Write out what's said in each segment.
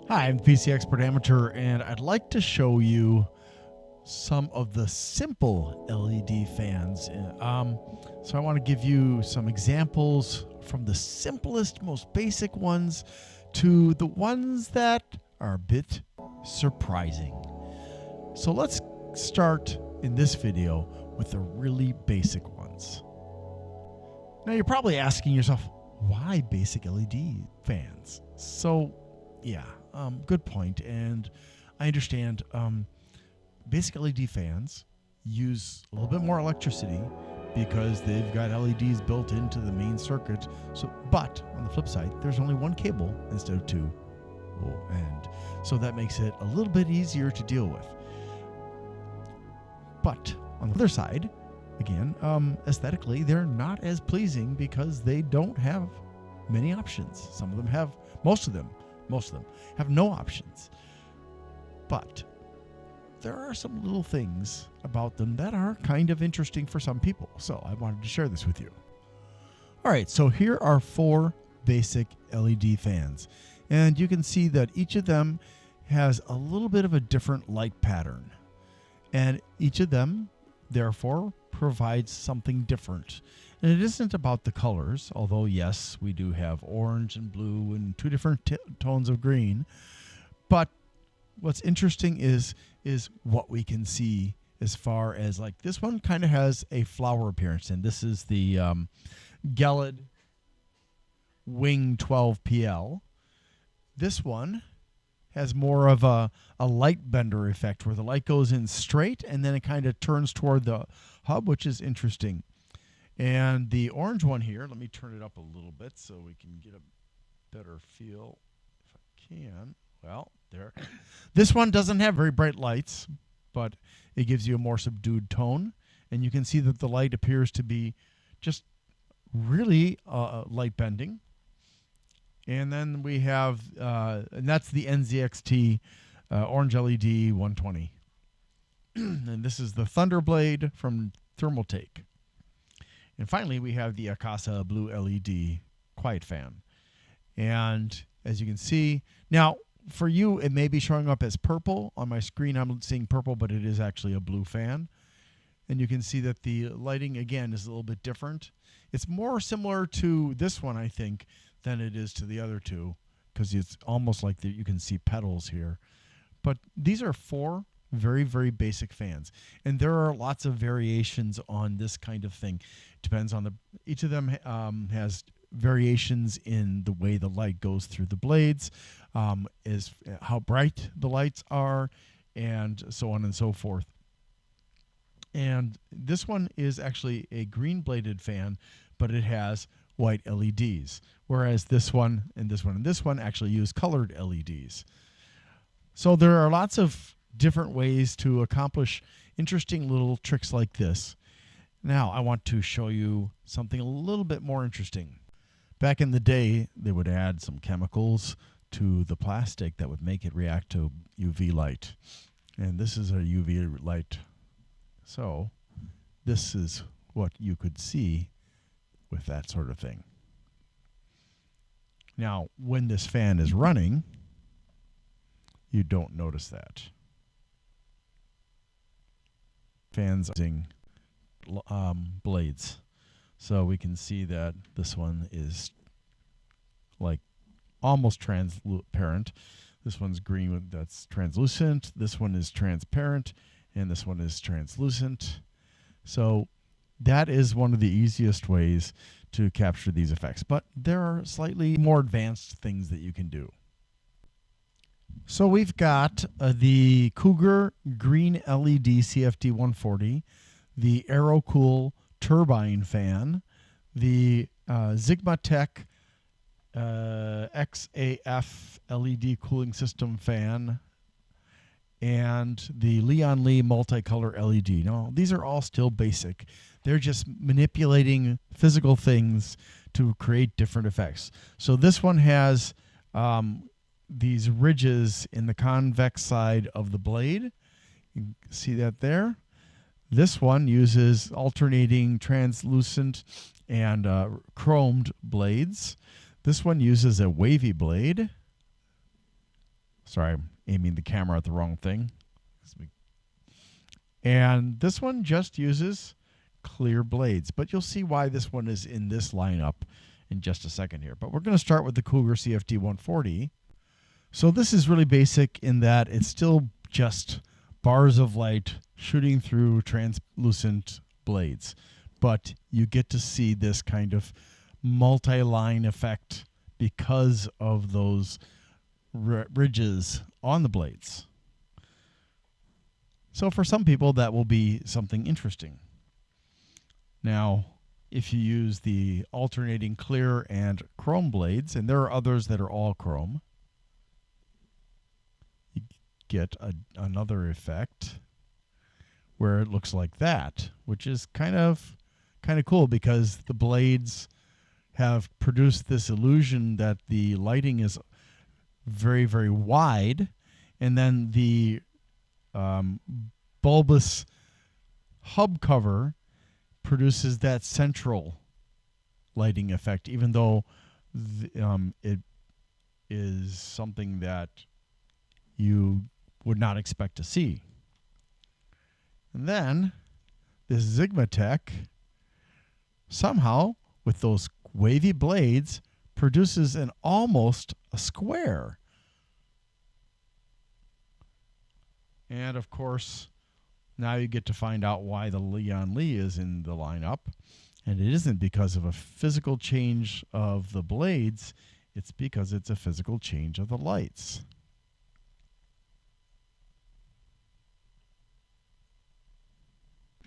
Hi, I'm PC Expert Amateur, and I'd like to show you some of the simple LED fans. So I want to give you some examples from the simplest, most basic ones to the ones that are a bit surprising. So let's start in this video with the really basic ones. Now you're probably asking yourself, why basic LED fans? So yeah, good point. And I understand basic LED fans use a little bit more electricity because they've got LEDs built into the main circuit. So, but on the flip side, there's only one cable instead of two. And so that makes it a little bit easier to deal with. But on the other side, again, aesthetically, they're not as pleasing because they don't have many options. Some of them have, most of them have no options. But there are some little things about them that are kind of interesting for some people. So I wanted to share this with you. All right, so here are 4 basic LED fans. And you can see that each of them has a little bit of a different light pattern. And each of them, therefore, provides something different. And it isn't about the colors, although yes, we do have orange and blue and 2 different tones of green. But what's interesting is what we can see as far as, like, this one kind of has a flower appearance, and this is the Gelid Wing 12 PL. This one has more of a light bender effect where the light goes in straight and then it kind of turns toward the hub, which is interesting. And the orange one here, let me turn it up a little bit so we can get a better feel if I can. Well, there. This one doesn't have very bright lights, but it gives you a more subdued tone. And you can see that the light appears to be just really light bending. And then we have, and that's the NZXT Orange LED 120. And this is the Thunderblade from Thermaltake. And finally, we have the Akasa Blue LED Quiet Fan. And as you can see, now for you, it may be showing up as purple. On my screen, I'm seeing purple, but it is actually a blue fan. And you can see that the lighting, again, is a little bit different. It's more similar to this one, I think, than it is to the other two, because it's almost like you can see petals here. But these are 4 very, very basic fans. And there are lots of variations on this kind of thing. Depends on each of them has variations in the way the light goes through the blades, is how bright the lights are, and so on and so forth. And this one is actually a green bladed fan, but it has white LEDs, whereas this one and this one and this one actually use colored LEDs. So there are lots of different ways to accomplish interesting little tricks like this. Now I want to show you something a little bit more interesting. Back in the day, they would add some chemicals to the plastic that would make it react to UV light. And this is a UV light. So this is what you could see with that sort of thing. Now, when this fan is running, you don't notice that. Fans using blades. So we can see that this one is like almost transparent. This one's green, that's translucent. This one is transparent, and this one is translucent. So that is one of the easiest ways to capture these effects. But there are slightly more advanced things that you can do. So we've got the Cougar Green LED CFD 140, the AeroCool Turbine fan, the Xigmatek XAF LED cooling system fan, and the Lian multicolor LED. Now, these are all still basic. They're just manipulating physical things to create different effects. So this one has these ridges in the convex side of the blade. You can see that there. This one uses alternating translucent and chromed blades. This one uses a wavy blade. Sorry, I'm aiming the camera at the wrong thing. And this one just uses clear blades, but you'll see why this one is in this lineup in just a second here. But we're going to start with the Cougar CFD 140. So this is really basic in that it's still just bars of light shooting through translucent blades, but you get to see this kind of multi-line effect because of those ridges on the blades. So for some people, that will be something interesting. Now, if you use the alternating clear and chrome blades, and there are others that are all chrome, you get another effect where it looks like that, which is kind of cool because the blades have produced this illusion that the lighting is very, very wide, and then the bulbous hub cover produces that central lighting effect, even though it is something that you would not expect to see. And then this Xigmatek somehow, with those wavy blades, produces an almost a square. And of course, now you get to find out why the Lian Li is in the lineup. And it isn't because of a physical change of the blades, it's because it's a physical change of the lights.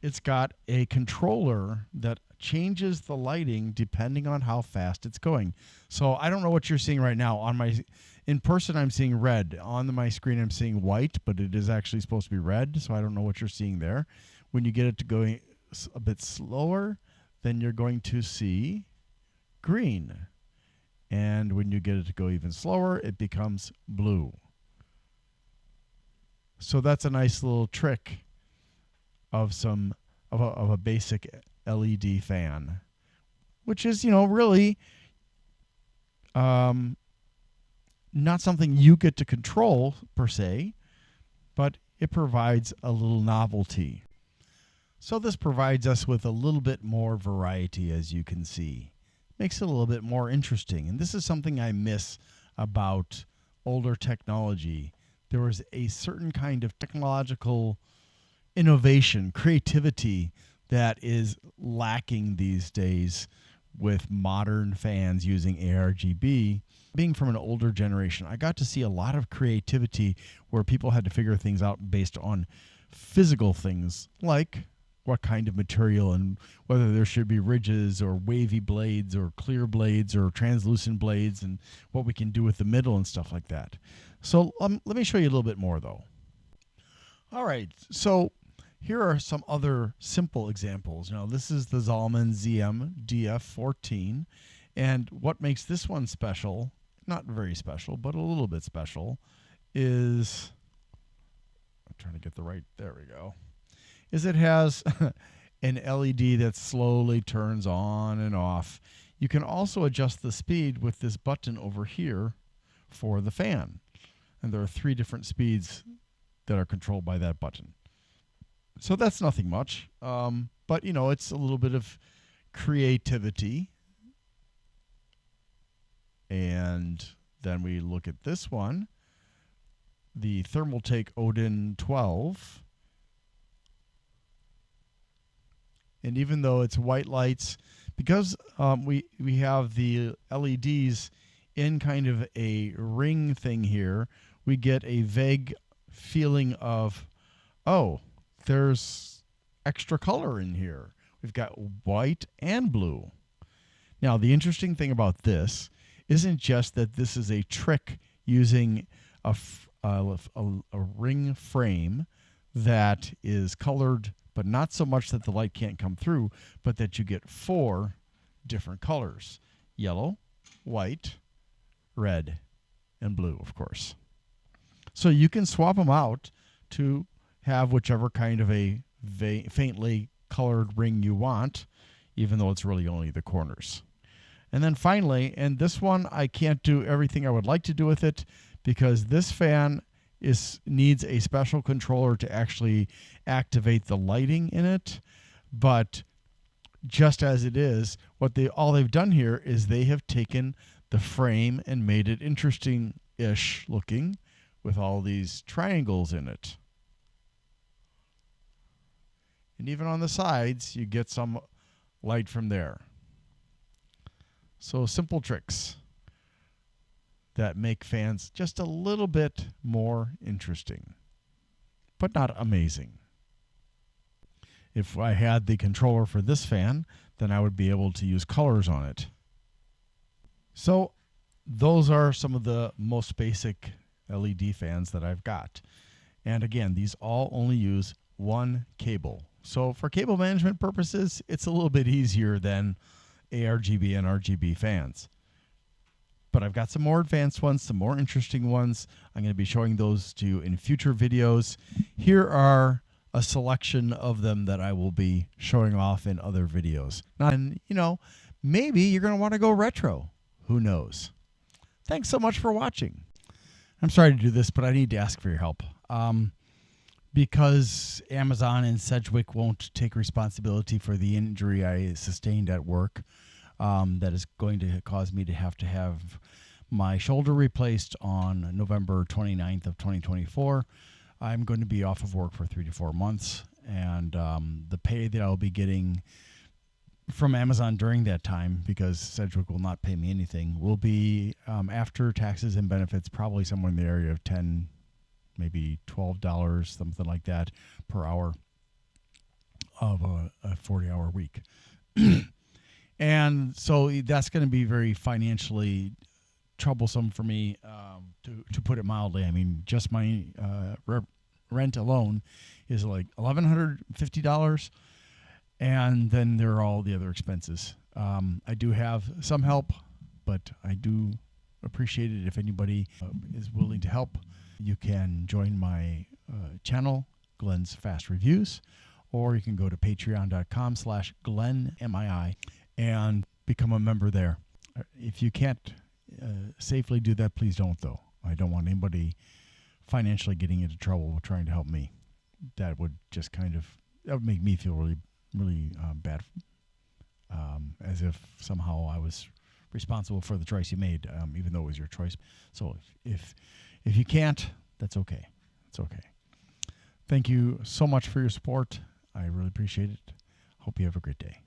It's got a controller that changes the lighting depending on how fast it's going. So I don't know what you're seeing right now. In person, I'm seeing red. On my screen, I'm seeing white, but it is actually supposed to be red, so I don't know what you're seeing there. When you get it to going a bit slower, then you're going to see green. And when you get it to go even slower, it becomes blue. So that's a nice little trick of a basic LED fan, which is, really not something you get to control per se, but it provides a little novelty. So this provides us with a little bit more variety, as you can see. Makes it a little bit more interesting. And this is something I miss about older technology. There was a certain kind of technological innovation, creativity that is lacking these days with modern fans using ARGB. Being from an older generation, I got to see a lot of creativity where people had to figure things out based on physical things, like what kind of material and whether there should be ridges or wavy blades or clear blades or translucent blades and what we can do with the middle and stuff like that. So let me show you a little bit more though. All right, so here are some other simple examples. Now this is the Zalman ZM DF14, and what makes this one special, not very special, but a little bit special, is, I'm trying to get the right, there we go, is it has an LED that slowly turns on and off. You can also adjust the speed with this button over here for the fan. And there are 3 different speeds that are controlled by that button. So that's nothing much, but it's a little bit of creativity. And then we look at this one, the Thermaltake Odin 12. And even though it's white lights, because we have the LEDs in kind of a ring thing here, we get a vague feeling of, oh, there's extra color in here. We've got white and blue. Now, the interesting thing about this isn't just that this is a trick using a ring frame that is colored, but not so much that the light can't come through, but that you get 4 different colors: yellow, white, red, and blue, of course. So you can swap them out to have whichever kind of a faintly colored ring you want, even though it's really only the corners. And then finally, and this one I can't do everything I would like to do with it because this fan needs a special controller to actually activate the lighting in it. But just as it is, all they've done here is they have taken the frame and made it interesting-ish looking with all these triangles in it. And even on the sides, you get some light from there. So simple tricks that make fans just a little bit more interesting, but not amazing. If I had the controller for this fan, then I would be able to use colors on it. So those are some of the most basic LED fans that I've got. And again, these all only use one cable. So for cable management purposes, it's a little bit easier than ARGB and RGB fans. But I've got some more advanced ones, some more interesting ones. I'm going to be showing those to you in future videos. Here are a selection of them that I will be showing off in other videos. And, maybe you're going to want to go retro. Who knows? Thanks so much for watching. I'm sorry to do this, but I need to ask for your help. Because Amazon and Sedgwick won't take responsibility for the injury I sustained at work, that is going to cause me to have my shoulder replaced on November 29th of 2024. I'm going to be off of work for 3 to 4 months, and the pay that I'll be getting from Amazon during that time, because Sedgwick will not pay me anything, will be after taxes and benefits, probably somewhere in the area of $10, maybe $12, something like that, per hour of a 40-hour week. And so that's going to be very financially troublesome for me, to put it mildly. I mean, just my rent alone is like $1,150, and then there are all the other expenses. I do have some help, but I do appreciate it if anybody is willing to help. You can join my channel, Glenn's Fast Reviews, or you can go to patreon.com/GlennMII and become a member there. If you can't safely do that, please don't, though. I don't want anybody financially getting into trouble trying to help me. That would just that would make me feel really, really bad, as if somehow I was responsible for the choice you made, even though it was your choice. So if you can't, that's okay. It's okay. Thank you so much for your support. I really appreciate it. Hope you have a great day.